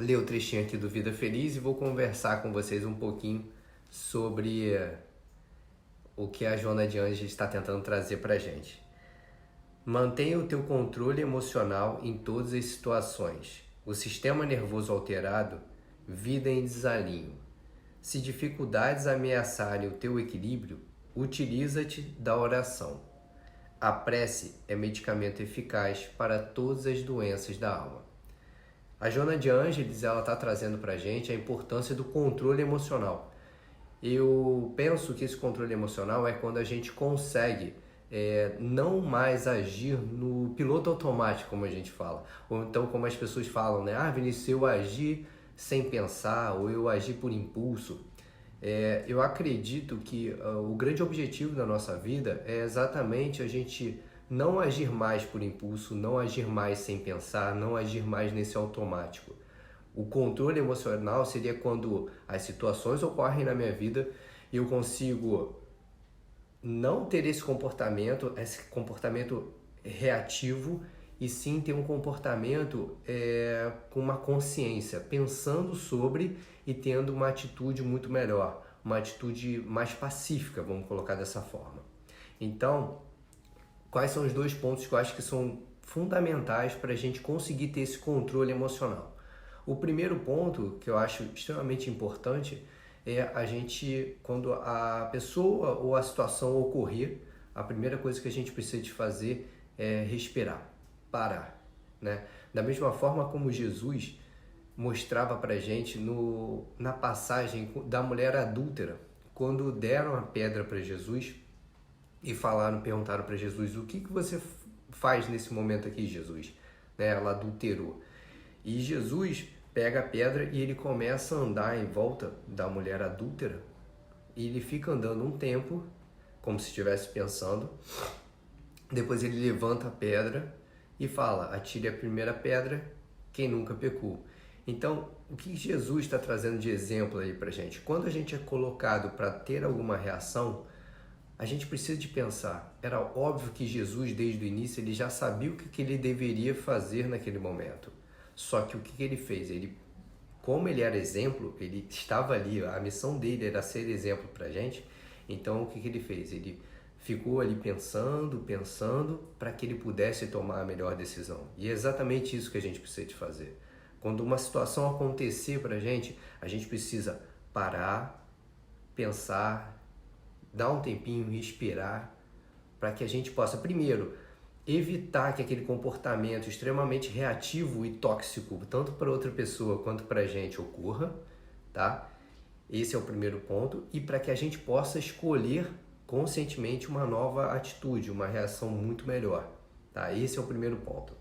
ler o trechinho aqui do Vida Feliz e vou conversar com vocês um pouquinho sobre o que a Joana de Ângeles está tentando trazer para a gente. Mantenha o teu controle emocional em todas as situações. O sistema nervoso alterado, vida em desalinho. Se dificuldades ameaçarem o teu equilíbrio, utiliza-te da oração. A prece é medicamento eficaz para todas as doenças da alma. A Joana de Ângeles está trazendo para a gente a importância do controle emocional. Eu penso que esse controle emocional é quando a gente consegue não mais agir no piloto automático, como a gente fala. Ou então, como as pessoas falam, né? Ah, Vinícius, eu agi sem pensar, ou eu agi por impulso. Eu acredito que o grande objetivo da nossa vida é exatamente a gente não agir mais por impulso, não agir mais sem pensar, não agir mais nesse automático. O controle emocional seria quando as situações ocorrem na minha vida e eu consigo não ter esse comportamento reativo, e sim ter um comportamento com uma consciência, pensando sobre e tendo uma atitude muito melhor, uma atitude mais pacífica, vamos colocar dessa forma. Então, quais são os dois pontos que eu acho que são fundamentais para a gente conseguir ter esse controle emocional? O primeiro ponto, que eu acho extremamente importante, é a gente, quando a pessoa ou a situação ocorrer, a primeira coisa que a gente precisa de fazer é respirar, parar, né? Da mesma forma como Jesus mostrava pra gente na passagem da mulher adúltera, quando deram a pedra para Jesus e perguntaram para Jesus: o que você faz nesse momento aqui, Jesus? Né? Ela adulterou. E Jesus pega a pedra e ele começa a andar em volta da mulher adúltera, e ele fica andando um tempo, como se estivesse pensando. Depois ele levanta a pedra e fala: atire a primeira pedra, quem nunca pecou. Então, o que Jesus está trazendo de exemplo aí pra gente? Quando a gente é colocado para ter alguma reação, a gente precisa de pensar. Era óbvio que Jesus, desde o início, ele já sabia o que ele deveria fazer naquele momento. Só que o que ele fez? Como ele era exemplo, ele estava ali, a missão dele era ser exemplo pra gente. Então, o que ele fez? Ele ficou ali pensando, para que ele pudesse tomar a melhor decisão. E é exatamente isso que a gente precisa de fazer. Quando uma situação acontecer pra gente, a gente precisa parar, pensar, dar um tempinho, respirar, para que a gente possa, primeiro, evitar que aquele comportamento extremamente reativo e tóxico, tanto para outra pessoa quanto para a gente, ocorra, tá? Esse é o primeiro ponto. E para que a gente possa escolher conscientemente uma nova atitude, uma reação muito melhor, tá? Esse é o primeiro ponto.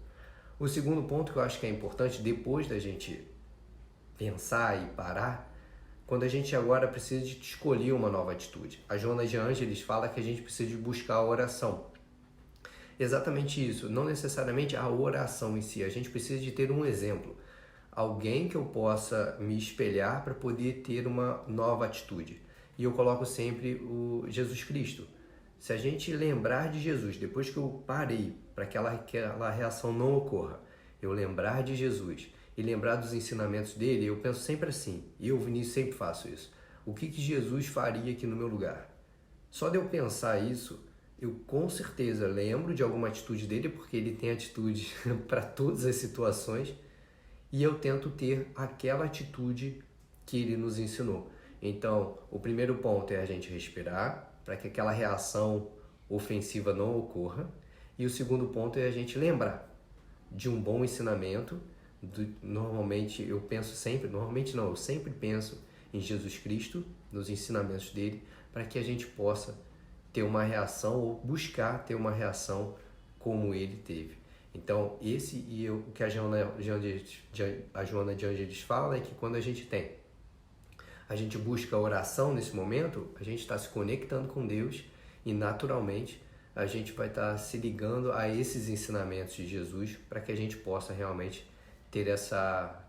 O segundo ponto que eu acho que é importante, depois da gente pensar e parar, quando a gente agora precisa de escolher uma nova atitude. A Joana de Ângeles fala que a gente precisa de buscar a oração. Exatamente isso, não necessariamente a oração em si, a gente precisa de ter um exemplo, alguém que eu possa me espelhar para poder ter uma nova atitude. E eu coloco sempre o Jesus Cristo. Se a gente lembrar de Jesus, depois que eu parei para que aquela reação não ocorra, eu lembrar de Jesus e lembrar dos ensinamentos dele, eu penso sempre assim, e eu, Vinícius, sempre faço isso. O que Jesus faria aqui no meu lugar? Só de eu pensar isso, eu com certeza lembro de alguma atitude dele, porque ele tem atitude para todas as situações, e eu tento ter aquela atitude que ele nos ensinou. Então, o primeiro ponto é a gente respirar, para que aquela reação ofensiva não ocorra, e o segundo ponto é a gente lembrar de um bom ensinamento. Normalmente eu sempre penso em Jesus Cristo, nos ensinamentos dele, para que a gente possa ter uma reação ou buscar ter uma reação como ele teve. Então, o que a Joana de Ângeles fala é que quando a gente busca a oração nesse momento, a gente está se conectando com Deus e naturalmente a gente vai estar se ligando a esses ensinamentos de Jesus para que a gente possa realmente ter essa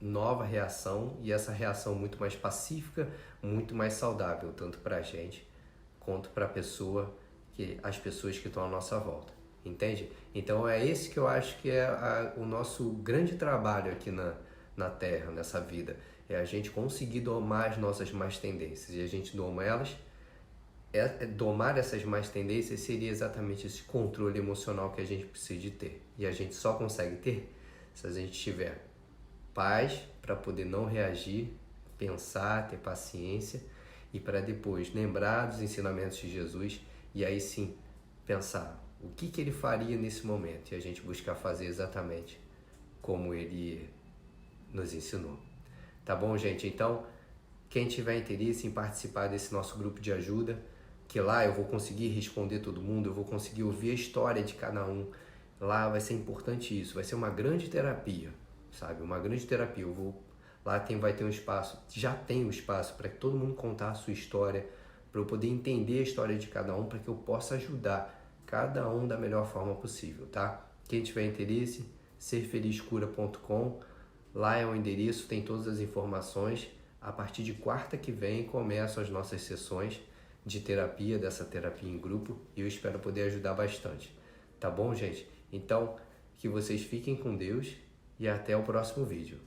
nova reação, e essa reação muito mais pacífica, muito mais saudável, tanto para a gente quanto para as pessoas que estão à nossa volta, entende? Então é esse que eu acho que é o nosso grande trabalho aqui na Terra, nessa vida. É a gente conseguir domar as nossas más tendências. E a gente doma elas. Domar essas más tendências seria exatamente esse controle emocional que a gente precisa de ter. E a gente só consegue ter se a gente tiver paz para poder não reagir, pensar, ter paciência e para depois lembrar dos ensinamentos de Jesus e aí sim pensar o que ele faria nesse momento e a gente buscar fazer exatamente como ele nos ensinou. Tá bom, gente? Então, quem tiver interesse em participar desse nosso grupo de ajuda, que lá eu vou conseguir responder todo mundo, eu vou conseguir ouvir a história de cada um. Lá vai ser importante isso, vai ser uma grande terapia, sabe? Uma grande terapia. Lá vai ter um espaço, já tem um espaço para que todo mundo contar a sua história, para eu poder entender a história de cada um, para que eu possa ajudar cada um da melhor forma possível, tá? Quem tiver interesse, serfelizcura.com, lá é o endereço, tem todas as informações. A partir de quarta que vem começam as nossas sessões de terapia, dessa terapia em grupo, e eu espero poder ajudar bastante. Tá bom, gente? Então, que vocês fiquem com Deus e até o próximo vídeo.